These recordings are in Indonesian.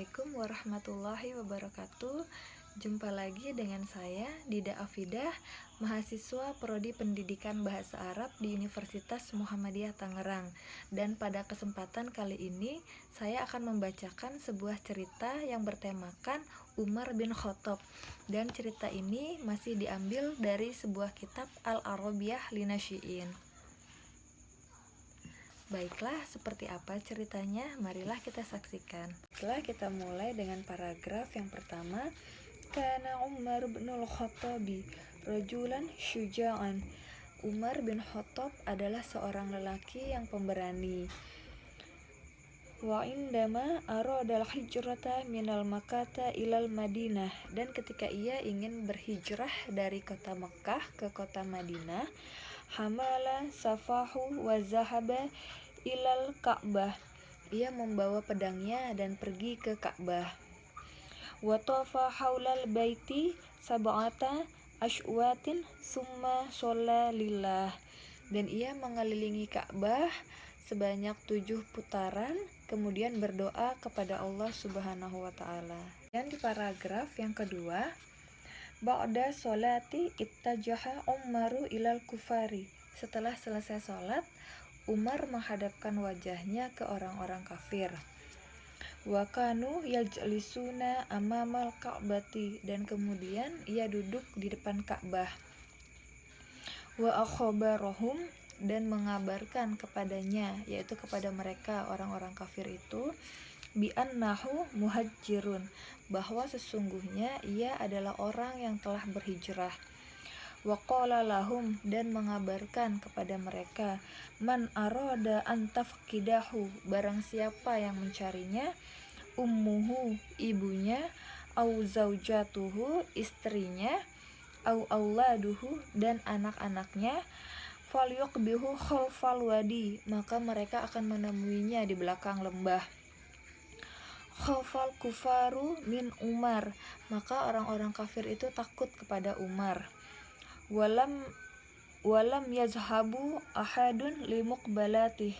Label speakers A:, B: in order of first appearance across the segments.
A: Assalamualaikum warahmatullahi wabarakatuh. Jumpa lagi dengan saya, Dida Afidah, mahasiswa Prodi Pendidikan Bahasa Arab di Universitas Muhammadiyah Tangerang. Dan pada kesempatan kali ini, saya akan membacakan sebuah cerita yang bertemakan Umar bin Khattab. Dan cerita ini masih diambil dari sebuah kitab Al-Arabiyah Linasyi'in. Baiklah, seperti apa ceritanya? Marilah kita saksikan. Setelah kita mulai dengan paragraf yang pertama, Kana Umar bin Khattabi rajulan syuja'an. Umar bin Khattab adalah seorang lelaki yang pemberani. Wa indama aradal hijrata minal Makkah ilal Madinah, dan ketika ia ingin berhijrah dari kota Mekah ke kota Madinah, hamala safahu wa zahaba ilal Ka'bah. Ia membawa pedangnya dan pergi ke Ka'bah. Wa tafa haulal baiti sab'ata asywatin summa shalla lillah. Dan ia mengelilingi Ka'bah sebanyak 7 putaran, kemudian berdoa kepada Allah Subhanahu wa taala. Dan di paragraf yang kedua, ba'da sholati ittajaha Umaru ilal kufari. Setelah selesai sholat, Umar menghadapkan wajahnya ke orang-orang kafir. Wa kanu yajlisuna amamal Ka'bati, dan kemudian ia duduk di depan Ka'bah. Wa akhbarahum, dan mengabarkan kepadanya, yaitu kepada mereka orang-orang kafir itu, bi annahu muhajirun, bahwa sesungguhnya ia adalah orang yang telah berhijrah. Wa qala lahum, dan mengabarkan kepada mereka, man arada an tafqidahu, barang siapa yang mencarinya, ummuhu, ibunya, au zaujatuhu, istrinya, au auladuhu, dan anak-anaknya, falyuqbihu khalfal wadi, maka mereka akan menemuinya di belakang lembah. Khafal kufaru min Umar, maka orang-orang kafir itu takut kepada Umar. Walam yazhabu ahadun limuqbalatih,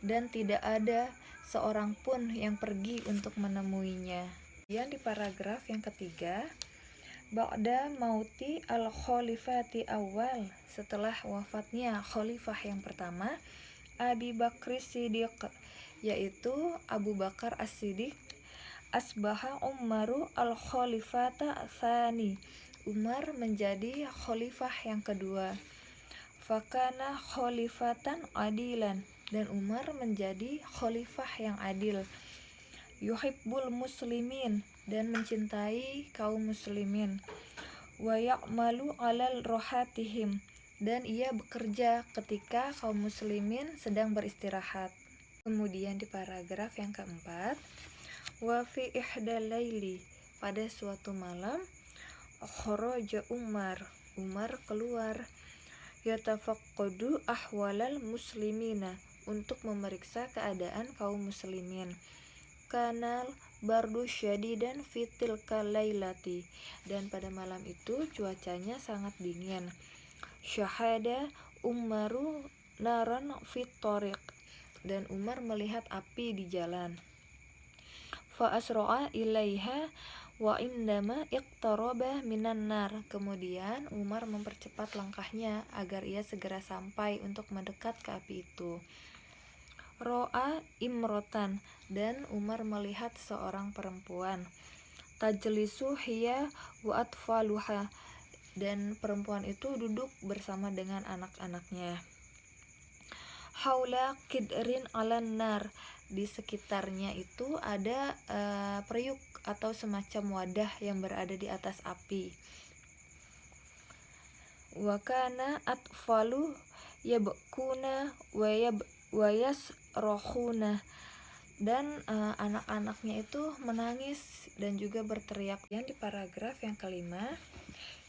A: dan tidak ada seorang pun yang pergi untuk menemuinya. Kemudian di paragraf yang ketiga, ba'da mauti al-khalifati awal, setelah wafatnya khalifah yang pertama, Abi Bakri Siddiq, yaitu Abu Bakar As-Siddiq, asbaha Umaru al-khalifata tsani, Umar menjadi khalifah yang kedua. Fakana khalifatan adilan, dan Umar menjadi khalifah yang adil. Yuhibbul muslimin, dan mencintai kaum muslimin. Wa ya'malu alal rohatihim, dan ia bekerja ketika kaum muslimin sedang beristirahat. Kemudian di paragraf yang keempat, wa fi ihdal laili, pada suatu malam, kharaja Umar keluar, yatafaqqadu ahwalal muslimina, untuk memeriksa keadaan kaum muslimin. Kanal bardu syadidan fitil kalailati, dan pada malam itu cuacanya sangat dingin. Syahada Umaru naran fit tariq, dan Umar melihat api di jalan. Fa asra'a ilaiha wa indama iqtaraba minan nar, kemudian Umar mempercepat langkahnya agar ia segera sampai untuk mendekat ke api itu. Ro'a imrotan, dan Umar melihat seorang perempuan. Tajlisu hiya wa atfaluha, dan perempuan itu duduk bersama dengan anak-anaknya. Haula kidrin alan nar, di sekitarnya itu ada periuk atau semacam wadah yang berada di atas api. Wa kana atfalu yabkuna wa yasrohuna, dan anak-anaknya itu menangis dan juga berteriak. Yang di paragraf yang kelima,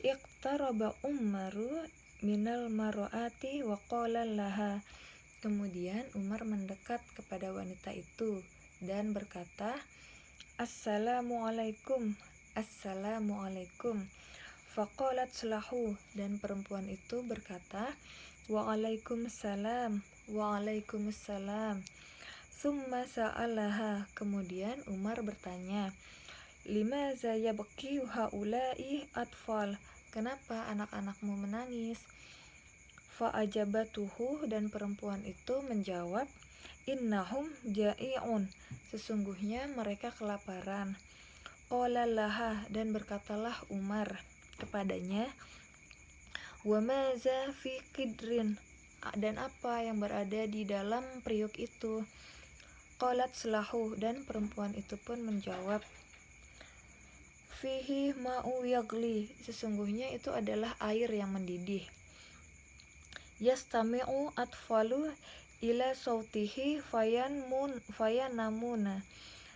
A: iqtaraba Umaru minal mar'ati wa qala laha, kemudian Umar mendekat kepada wanita itu dan berkata, Assalamualaikum, Assalamualaikum. Faqalat lahu, dan perempuan itu berkata, Waalaikumsalam, Waalaikumsalam. Summa sa'alaha, kemudian Umar bertanya, limaza yabki haula'i atfal, kenapa anak-anakmu menangis? Fa'ajabatuhu, dan perempuan itu menjawab, innahum ja'i'un, sesungguhnya mereka kelaparan. Qala laha, dan berkatalah Umar kepadanya, wa maza fi qidrin, dan apa yang berada di dalam periuk itu? Qalat selahu, dan perempuan itu pun menjawab, fihi ma'u yagli, sesungguhnya itu adalah air yang mendidih. Yastami'u atfalu ila sautihi fayanamuna,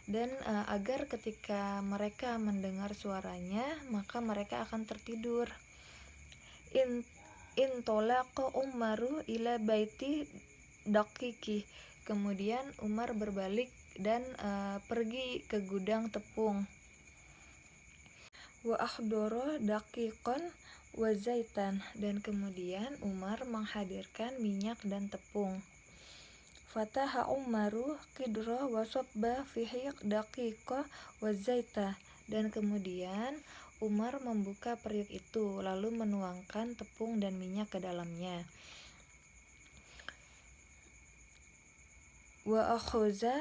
A: dan agar ketika mereka mendengar suaranya maka mereka akan tertidur. Intolaqa Umaru ila baiti dakiki, kemudian Umar berbalik dan pergi ke gudang tepung. Wa akhdoro daqiqan wa zaitan, dan kemudian Umar menghadirkan minyak dan tepung. Fataha Umaru qidra wa sabba fihi daqiqa wa zaita, dan kemudian Umar membuka periuk itu lalu menuangkan tepung dan minyak ke dalamnya. Wa akhuza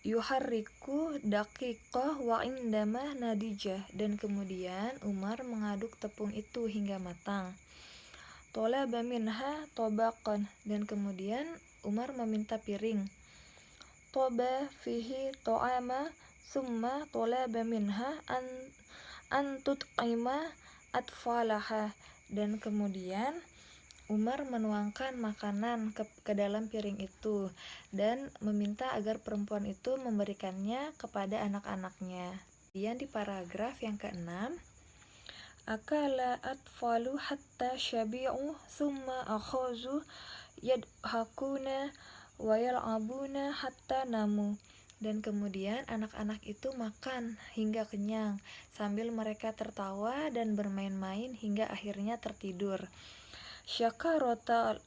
A: yuharriku daqiqah wa indama nadijah, dan kemudian Umar mengaduk tepung itu hingga matang. Tolaba minha tobaqan, dan kemudian Umar meminta piring. Toba fihi to'ama summa tolaba minha antutqima atfalaha, dan kemudian Umar menuangkan makanan ke dalam piring itu dan meminta agar perempuan itu memberikannya kepada anak-anaknya. Kemudian di paragraf yang ke-6, akala atfalu hatta syabi'u thumma akhazu yadhakuna wa yal'abuna hatta namu, dan kemudian anak-anak itu makan hingga kenyang sambil mereka tertawa dan bermain-main hingga akhirnya tertidur. Syakaratal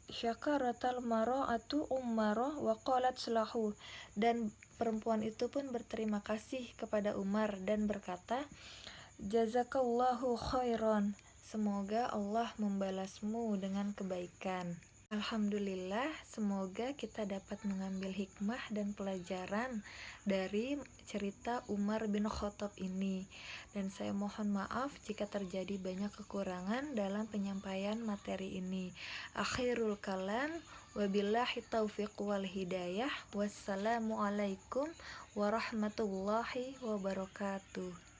A: mara'atu Umaro wa qalat selahu, dan perempuan itu pun berterima kasih kepada Umar dan berkata, jazakallahu khairan, semoga Allah membalasmu dengan kebaikan. Alhamdulillah, semoga kita dapat mengambil hikmah dan pelajaran dari cerita Umar bin Khattab ini. Dan saya mohon maaf jika terjadi banyak kekurangan dalam penyampaian materi ini. Akhirul kalam, wabillahi taufiq wal hidayah. Wassalamualaikum warahmatullahi wabarakatuh.